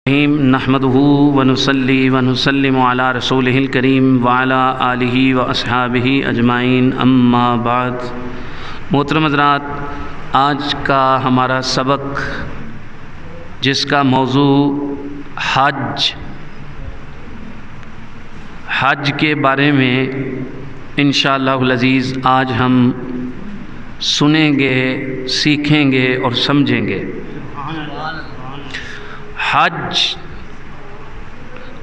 نحمده ونصلي ونسلم على رسوله الكريم وعلى آله وأصحابه اجمعین اما بعد۔ محترم حضرات، آج کا ہمارا سبق جس کا موضوع حج کے بارے میں انشاءاللہ العزیز آج ہم سنیں گے، سیکھیں گے اور سمجھیں گے۔ حج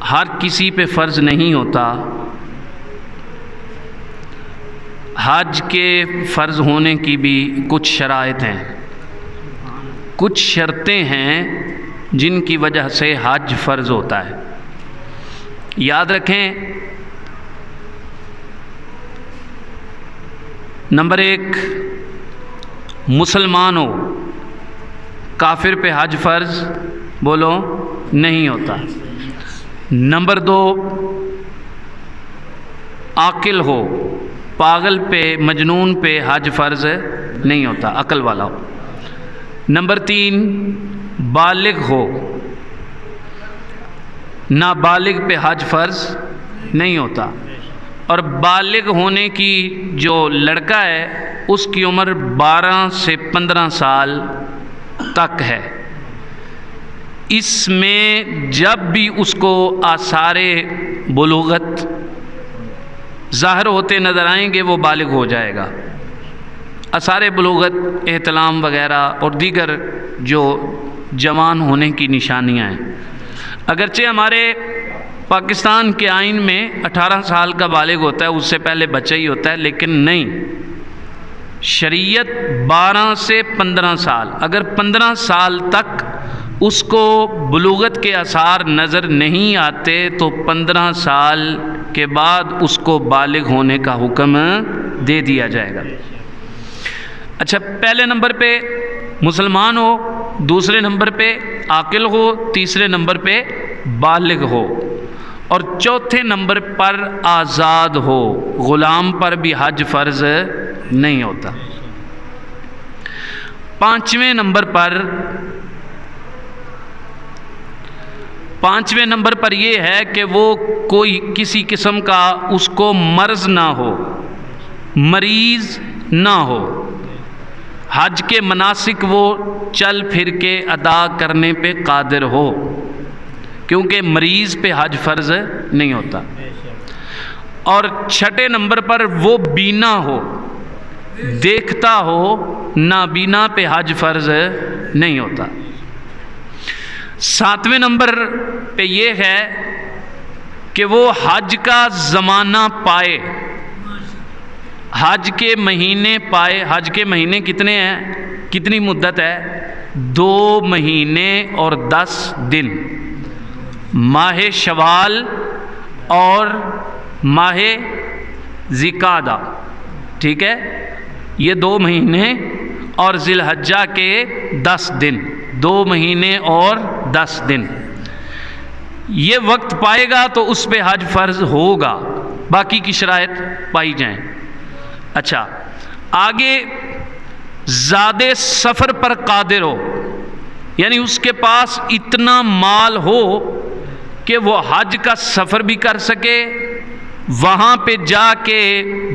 ہر کسی پہ فرض نہیں ہوتا۔ حج کے فرض ہونے کی بھی کچھ شرائط ہیں، کچھ شرطیں ہیں جن کی وجہ سے حج فرض ہوتا ہے۔ یاد رکھیں، نمبر 1، مسلمان ہو، کافر پہ حج فرض بولو نہیں ہوتا۔ نمبر 2، عاقل ہو، پاگل پہ مجنون پہ حج فرض نہیں ہوتا، عقل والا ہو۔ نمبر 3، بالغ ہو، نابالغ پہ حج فرض نہیں ہوتا۔ اور بالغ ہونے کی جو لڑکا ہے اس کی عمر 12 سے 15 سال تک ہے۔ اس میں جب بھی اس کو آثار بلوغت ظاہر ہوتے نظر آئیں گے وہ بالغ ہو جائے گا۔ آثار بلوغت احتلام وغیرہ اور دیگر جو جوان ہونے کی نشانیاں ہیں۔ اگرچہ ہمارے پاکستان کے آئین میں 18 سال کا بالغ ہوتا ہے، اس سے پہلے بچہ ہی ہوتا ہے، لیکن نہیں، شریعت 12 سے 15 سال، اگر 15 سال تک اس کو بلوغت کے آثار نظر نہیں آتے تو 15 سال کے بعد اس کو بالغ ہونے کا حکم دے دیا جائے گا۔ اچھا، پہلے نمبر پہ مسلمان ہو، دوسرے نمبر پہ عاقل ہو، تیسرے نمبر پہ بالغ ہو، اور چوتھے نمبر پر آزاد ہو۔ غلام پر بھی حج فرض نہیں ہوتا۔ پانچویں نمبر پر یہ ہے کہ وہ کوئی کسی قسم کا اس کو مرض نہ ہو، مریض نہ ہو، حج کے مناسک وہ چل پھر کے ادا کرنے پہ قادر ہو، کیونکہ مریض پہ حج فرض نہیں ہوتا۔ اور چھٹے نمبر پر وہ بینا ہو، دیکھتا ہو، نابینا پہ حج فرض نہیں ہوتا۔ ساتویں نمبر پہ یہ ہے کہ وہ حج کا زمانہ پائے، حج کے مہینے پائے۔ حج کے مہینے کتنے ہیں، کتنی مدت ہے؟ 2 مہینے اور 10 دن، ماہ شوال اور ماہ ذی-القعدہ، ٹھیک ہے، یہ 2 مہینے اور ذی الحجہ کے 10 دن، 2 مہینے اور 10 دن، یہ وقت پائے گا تو اس پہ حج فرض ہوگا، باقی کی شرائط پائی جائیں۔ اچھا، آگے زیادہ سفر پر قادر ہو، یعنی اس کے پاس اتنا مال ہو کہ وہ حج کا سفر بھی کر سکے، وہاں پہ جا کے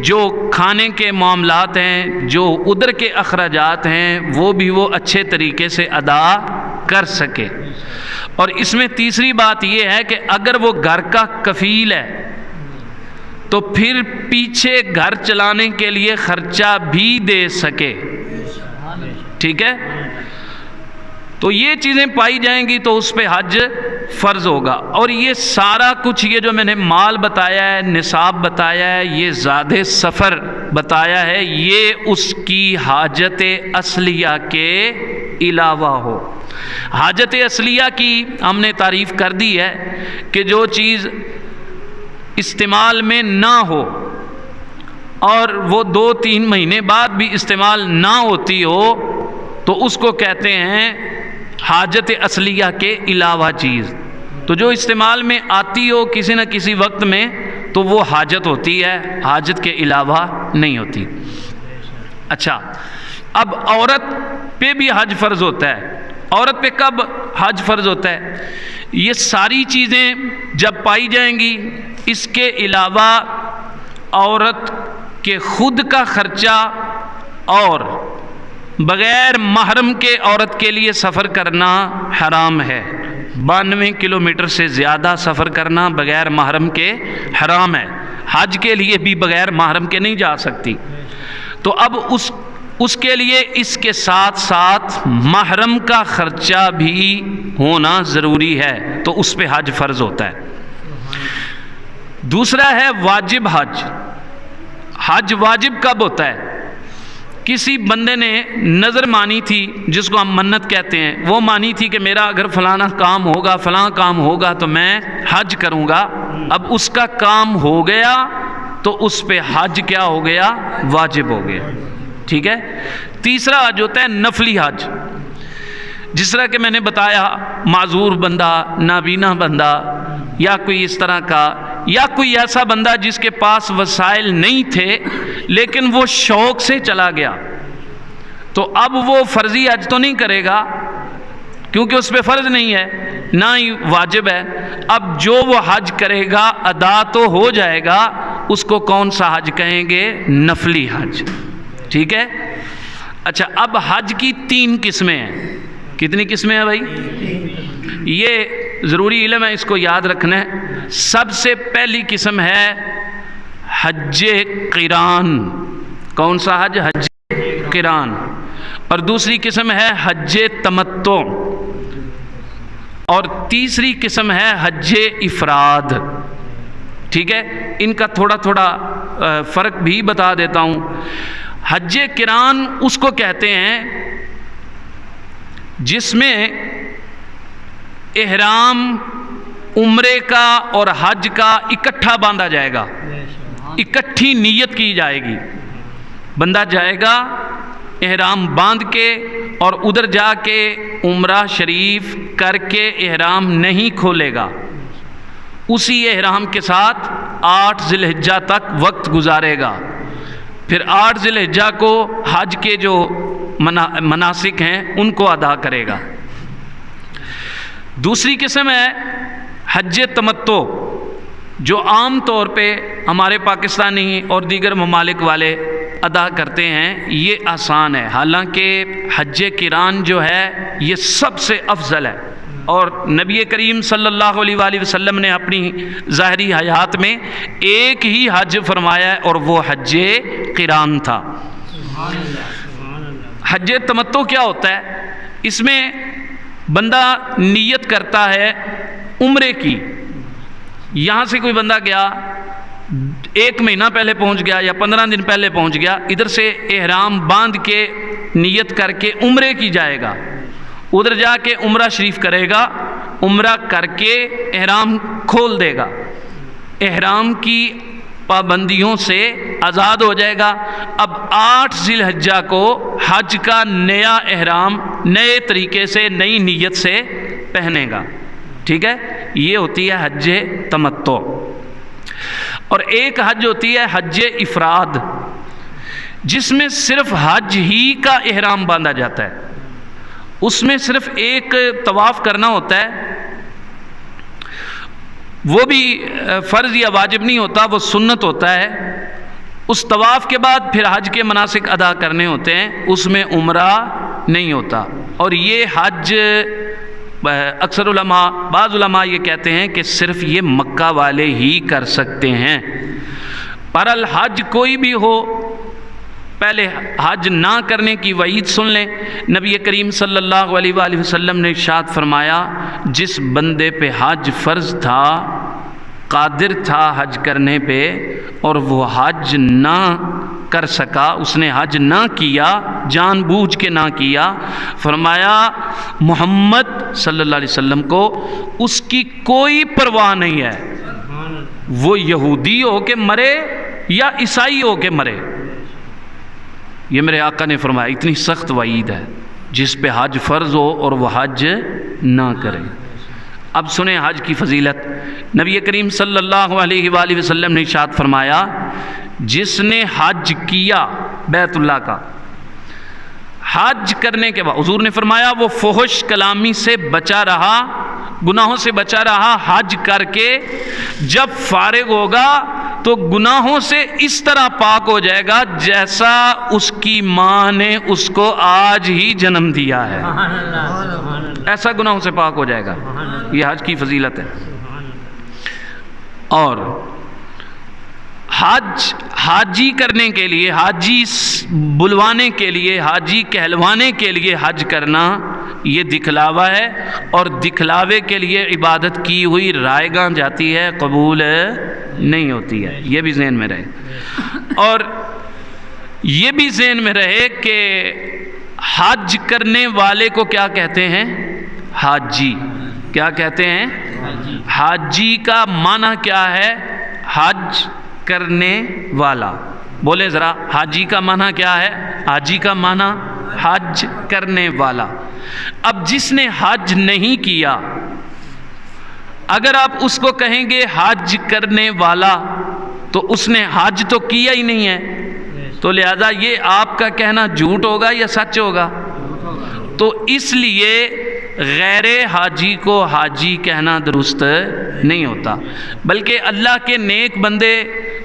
جو کھانے کے معاملات ہیں، جو ادھر کے اخراجات ہیں، وہ بھی وہ اچھے طریقے سے ادا کر سکے۔ اور اس میں تیسری بات یہ ہے کہ اگر وہ گھر کا کفیل ہے تو پھر پیچھے گھر چلانے کے لیے خرچہ بھی دے سکے، ٹھیک ہے، تو یہ چیزیں پائی جائیں گی تو اس پہ حج فرض ہوگا۔ اور یہ سارا کچھ، یہ جو میں نے مال بتایا ہے، نصاب بتایا ہے، یہ زیادہ سفر بتایا ہے، یہ اس کی حاجت اصلیہ کے علاوہ ہو۔ حاجت اصلیہ کی ہم نے تعریف کر دی ہے کہ جو چیز استعمال میں نہ ہو اور وہ 2-3 مہینے بعد بھی استعمال نہ ہوتی ہو تو اس کو کہتے ہیں حاجت اصلیہ کے علاوہ چیز۔ تو جو استعمال میں آتی ہو کسی نہ کسی وقت میں تو وہ حاجت ہوتی ہے، حاجت کے علاوہ نہیں ہوتی۔ اچھا، اب عورت پہ بھی حج فرض ہوتا ہے۔ عورت پہ کب حج فرض ہوتا ہے؟ یہ ساری چیزیں جب پائی جائیں گی، اس کے علاوہ عورت کے خود کا خرچہ اور بغیر محرم کے عورت کے لیے سفر کرنا حرام ہے۔ 92 کلومیٹر سے زیادہ سفر کرنا بغیر محرم کے حرام ہے۔ حج کے لیے بھی بغیر محرم کے نہیں جا سکتی۔ تو اب اس کے لیے اس کے ساتھ ساتھ محرم کا خرچہ بھی ہونا ضروری ہے، تو اس پہ حج فرض ہوتا ہے۔ دوسرا ہے واجب حج۔ حج واجب کب ہوتا ہے؟ کسی بندے نے نظر مانی تھی، جس کو ہم منت کہتے ہیں، وہ مانی تھی کہ میرا اگر فلانا کام ہوگا، فلاں کام ہوگا تو میں حج کروں گا۔ اب اس کا کام ہو گیا تو اس پہ حج کیا ہو گیا؟ واجب ہو گیا۔ ٹھیک ہے۔ تیسرا حج ہوتا ہے نفلی حج، جس طرح کہ میں نے بتایا، معذور بندہ، نابینا بندہ، یا کوئی اس طرح کا، یا کوئی ایسا بندہ جس کے پاس وسائل نہیں تھے لیکن وہ شوق سے چلا گیا، تو اب وہ فرضی حج تو نہیں کرے گا کیونکہ اس پہ فرض نہیں ہے، نہ ہی واجب ہے۔ اب جو وہ حج کرے گا ادا تو ہو جائے گا، اس کو کون سا حج کہیں گے؟ نفلی حج۔ ٹھیک ہے۔ اچھا، اب حج کی 3 قسمیں ہیں۔ کتنی قسمیں ہیں بھائی؟ یہ ضروری علم ہے، اس کو یاد رکھنا ہے۔ سب سے پہلی قسم ہے حج قران۔ کون سا حج؟ حج قران۔ اور دوسری قسم ہے حج تمتع، اور تیسری قسم ہے حج افراد۔ ٹھیک ہے۔ ان کا تھوڑا تھوڑا فرق بھی بتا دیتا ہوں۔ حج قران اس کو کہتے ہیں جس میں احرام عمرے کا اور حج کا اکٹھا باندھا جائے گا، اکٹھی نیت کی جائے گی۔ بندہ جائے گا احرام باندھ کے، اور ادھر جا کے عمرہ شریف کر کے احرام نہیں کھولے گا، اسی احرام کے ساتھ 8 ذی الحجہ تک وقت گزارے گا، پھر 8 ذی الحجہ کو حج کے جو مناسک ہیں ان کو ادا کرے گا۔ دوسری قسم ہے حج تمتع، جو عام طور پہ ہمارے پاکستانی اور دیگر ممالک والے ادا کرتے ہیں۔ یہ آسان ہے، حالانکہ حج قران جو ہے یہ سب سے افضل ہے، اور نبی کریم صلی اللہ علیہ وآلہ وسلم نے اپنی ظاہری حیات میں ایک ہی حج فرمایا ہے، اور وہ حج قران تھا۔ حج تمتع کیا ہوتا ہے؟ اس میں بندہ نیت کرتا ہے عمرے کی۔ یہاں سے کوئی بندہ گیا، 1 مہینہ پہلے پہنچ گیا یا 15 دن پہلے پہنچ گیا، ادھر سے احرام باندھ کے نیت کر کے عمرے کی جائے گا، ادھر جا کے عمرہ شریف کرے گا، عمرہ کر کے احرام کھول دے گا، احرام کی پابندیوں سے آزاد ہو جائے گا۔ اب 8 ذی الحجہ کو حج کا نیا احرام نئے طریقے سے نئی نیت سے پہنے گا۔ ٹھیک ہے۔ یہ ہوتی ہے حج تمتع۔ اور ایک حج ہوتی ہے حج افراد، جس میں صرف حج ہی کا احرام باندھا جاتا ہے، اس میں صرف ایک طواف کرنا ہوتا ہے، وہ بھی فرض یا واجب نہیں ہوتا، وہ سنت ہوتا ہے۔ اس طواف کے بعد پھر حج کے مناسک ادا کرنے ہوتے ہیں، اس میں عمرہ نہیں ہوتا۔ اور یہ حج اکثر علماء، بعض علماء یہ کہتے ہیں کہ صرف یہ مکہ والے ہی کر سکتے ہیں۔ پر الحج کوئی بھی ہو، پہلے حج نہ کرنے کی وعید سن لیں۔ نبی کریم صلی اللہ علیہ وآلہ وسلم نے ارشاد فرمایا، جس بندے پہ حج فرض تھا، قادر تھا حج کرنے پہ، اور وہ حج نہ کر سکا، اس نے حج نہ کیا، جان بوجھ کے نہ کیا، فرمایا محمد صلی اللہ علیہ وسلم کو اس کی کوئی پرواہ نہیں ہے، وہ یہودی ہو کے مرے یا عیسائی ہو کے مرے۔ یہ میرے آقا نے فرمایا، اتنی سخت وعید ہے جس پہ حج فرض ہو اور وہ حج نہ کرے۔ اب سنیں حج کی فضیلت۔ نبی کریم صلی اللہ علیہ وآلہ وسلم نے ارشاد فرمایا، جس نے حج کیا بیت اللہ کا، حج کرنے کے بعد حضور نے فرمایا وہ فحش کلامی سے بچا رہا گناہوں سے بچا رہا حج کر کے، جب فارغ ہوگا تو گناہوں سے اس طرح پاک ہو جائے گا جیسا اس کی ماں نے اس کو آج ہی جنم دیا ہے، ایسا گناہوں سے پاک ہو جائے گا۔ یہ حج کی فضیلت ہے۔ اور حاجی کرنے کے لیے، حاجی بلوانے کے لیے، حاجی کہلوانے کے لیے حج کرنا یہ دکھلاوا ہے، اور دکھلاوے کے لیے عبادت کی ہوئی رائے گاہ جاتی ہے، قبول نہیں ہوتی ہے۔ یہ بھی ذہن میں رہے، اور یہ بھی ذہن میں رہے کہ حج کرنے والے کو کیا کہتے ہیں؟ حاجی۔ کیا کہتے ہیں؟ حاجی کا معنی کیا ہے؟ حج کرنے والا۔ بولے ذرا، حاجی کا معنی کیا ہے؟ حاجی کا معنی حج کرنے والا۔ اب جس نے حج نہیں کیا، اگر آپ اس کو کہیں گے حج کرنے والا تو اس نے حج تو کیا ہی نہیں ہے، تو لہذا یہ آپ کا کہنا جھوٹ ہوگا یا سچ ہوگا؟ تو اس لیے غیر حاجی کو حاجی کہنا درست نہیں ہوتا، بلکہ اللہ کے نیک بندے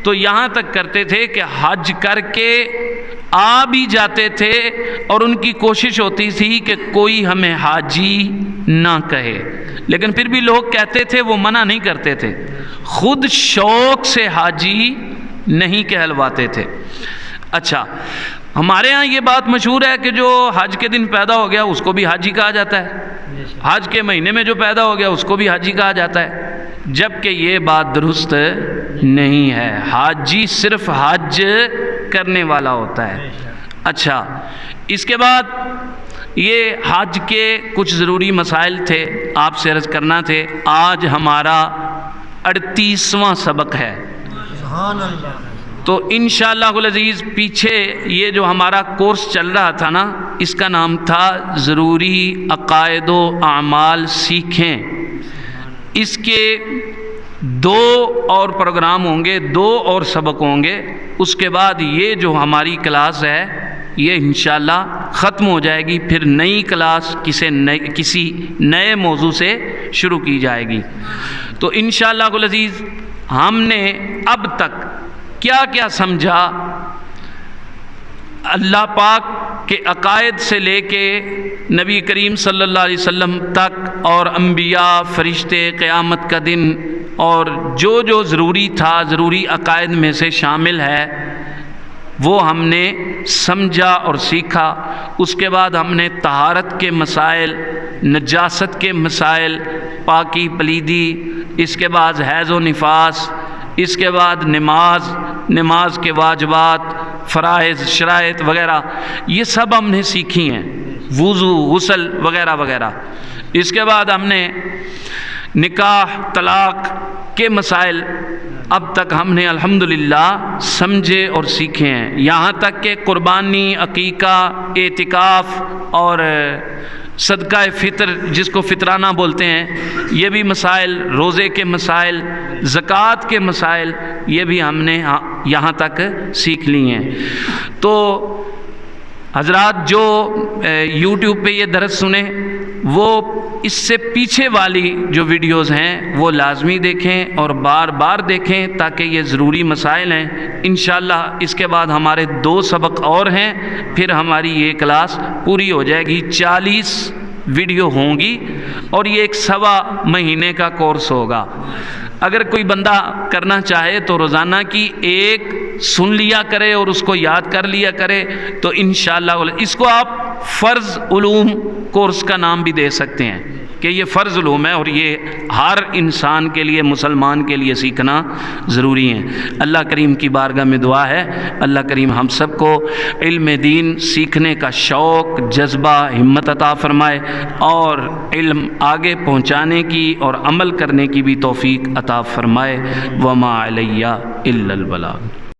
تو یہاں تک کرتے تھے کہ حج کر کے آ بھی جاتے تھے، اور ان کی کوشش ہوتی تھی کہ کوئی ہمیں حاجی نہ کہے، لیکن پھر بھی لوگ کہتے تھے، وہ منع نہیں کرتے تھے، خود شوق سے حاجی نہیں کہلواتے تھے۔ اچھا، ہمارے ہاں یہ بات مشہور ہے کہ جو حج کے دن پیدا ہو گیا اس کو بھی حاجی کہا جاتا ہے، حج کے مہینے میں جو پیدا ہو گیا اس کو بھی حاجی کہا جاتا ہے، جبکہ یہ بات درست نہیں ہے۔ حاجی صرف حج کرنے والا ہوتا ہے۔ اچھا، اس کے بعد یہ حج کے کچھ ضروری مسائل تھے، آپ سے عرض کرنا تھے۔ آج ہمارا 38واں سبق ہے، تو انشاءاللہ العزیز پیچھے یہ جو ہمارا کورس چل رہا تھا نا، اس کا نام تھا ضروری عقائد و اعمال سیکھیں۔ اس کے 2 اور پروگرام ہوں گے، 2 اور سبق ہوں گے، اس کے بعد یہ جو ہماری کلاس ہے یہ انشاءاللہ ختم ہو جائے گی، پھر نئی کلاس کسی نئے موضوع سے شروع کی جائے گی۔ تو انشاءاللہ العزیز ہم نے اب تک کیا کیا سمجھا، اللہ پاک کے عقائد سے لے کے نبی کریم صلی اللہ علیہ وسلم تک، اور انبیاء، فرشتے، قیامت کا دن، اور جو جو ضروری تھا، ضروری عقائد میں سے شامل ہے، وہ ہم نے سمجھا اور سیکھا۔ اس کے بعد ہم نے طہارت کے مسائل، نجاست کے مسائل، پاکی پلیدی، اس کے بعد حیض و نفاس، اس کے بعد نماز کے واجبات، فرائض، شرائط وغیرہ، یہ سب ہم نے سیکھی ہیں، وضو، غسل وغیرہ وغیرہ۔ اس کے بعد ہم نے نکاح، طلاق کے مسائل اب تک ہم نے الحمدللہ سمجھے اور سیکھے ہیں، یہاں تک کہ قربانی، عقیقہ، اعتکاف اور صدقہ فطر جس کو فطرانہ بولتے ہیں، یہ بھی مسائل، روزے کے مسائل، زکوٰۃ کے مسائل، یہ بھی ہم نے یہاں تک سیکھ لی ہیں۔ تو حضرات جو یوٹیوب پہ یہ درس سنیں، وہ اس سے پیچھے والی جو ویڈیوز ہیں وہ لازمی دیکھیں اور بار بار دیکھیں، تاکہ یہ ضروری مسائل ہیں۔ انشاءاللہ اس کے بعد ہمارے 2 سبق اور ہیں، پھر ہماری یہ کلاس پوری ہو جائے گی۔ 40 ویڈیو ہوں گی، اور یہ 1.25 مہینے کا کورس ہوگا۔ اگر کوئی بندہ کرنا چاہے تو روزانہ کی ایک سن لیا کرے اور اس کو یاد کر لیا کرے، تو انشاءاللہ اس کو آپ فرض علوم کورس کا نام بھی دے سکتے ہیں کہ یہ فرض علوم ہے، اور یہ ہر انسان کے لیے، مسلمان کے لیے سیکھنا ضروری ہے۔ اللہ کریم کی بارگاہ میں دعا ہے، اللہ کریم ہم سب کو علم دین سیکھنے کا شوق، جذبہ، ہمت عطا فرمائے، اور علم آگے پہنچانے کی اور عمل کرنے کی بھی توفیق عطا فرمائے۔ وما علیہ الا البلاغ۔